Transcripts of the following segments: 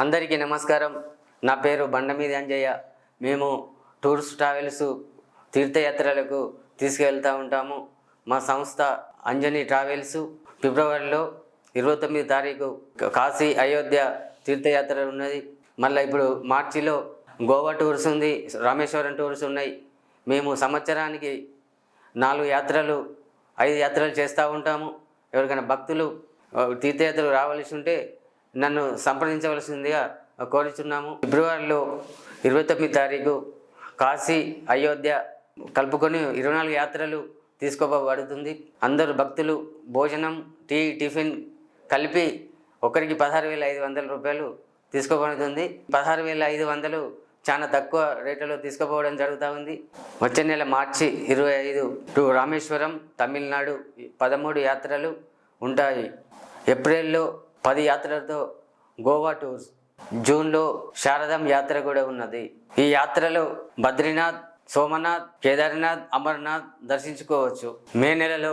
అందరికీ నమస్కారం. నా పేరు బండమీది అంజయ్య. మేము టూర్స్ ట్రావెల్స్ తీర్థయాత్రలకు తీసుకెళ్తూ ఉంటాము. మా సంస్థ అంజనీ ట్రావెల్స్. ఫిబ్రవరిలో 29 తారీఖు కాశీ అయోధ్య తీర్థయాత్ర ఉన్నది. మళ్ళీ ఇప్పుడు మార్చిలో గోవా టూర్స్ ఉంది, రామేశ్వరం టూర్స్ ఉన్నాయి. మేము సంవత్సరానికి 4 యాత్రలు 5 యాత్రలు చేస్తూ ఉంటాము. ఎవరికైనా భక్తులు తీర్థయాత్రలు రావాల్సి ఉంటే నన్ను సంప్రదించవలసిందిగా కోరుచున్నాము. ఫిబ్రవరిలో 29 తారీఖు కాశీ అయోధ్య కలుపుకొని 24 యాత్రలు తీసుకోబడుతుంది. అందరూ భక్తులు భోజనం, టీ, టిఫిన్ కలిపి ఒకరికి 16,500 రూపాయలు తీసుకోబడుతుంది. 16,500 చాలా తక్కువ రేట్లలో తీసుకుపోవడం జరుగుతూ ఉంది. వచ్చే నెల మార్చి 25 టు రామేశ్వరం తమిళనాడు 13 యాత్రలు ఉంటాయి. ఏప్రిల్లో 10 యాత్రలతో గోవా టూర్స్, జూన్లో శారదం యాత్ర కూడా ఉన్నది. ఈ యాత్రలో బద్రీనాథ్, సోమనాథ్, కేదార్నాథ్, అమర్నాథ్ దర్శించుకోవచ్చు. మే నెలలో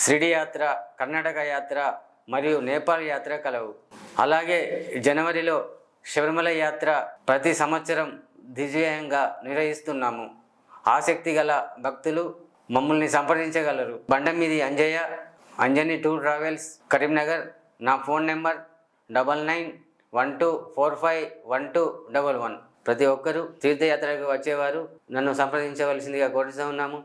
షిరిడి యాత్ర, కర్ణాటక యాత్ర మరియు నేపాల్ యాత్ర కలవు. అలాగే జనవరిలో శబరిమల యాత్ర ప్రతి సంవత్సరం దిగ్విజయంగా నిర్వహిస్తున్నాము. ఆసక్తి గల భక్తులు మమ్మల్ని సంప్రదించగలరు. Bandamidi Anjaiah, Anjani tour travels, Karimnagar. నా ఫోన్ నెంబర్ 9912451211. ప్రతి ఒక్కరూ తీర్థయాత్రకు వచ్చేవారు నన్ను సంప్రదించవలసిందిగా కోరుతూ ఉన్నాము.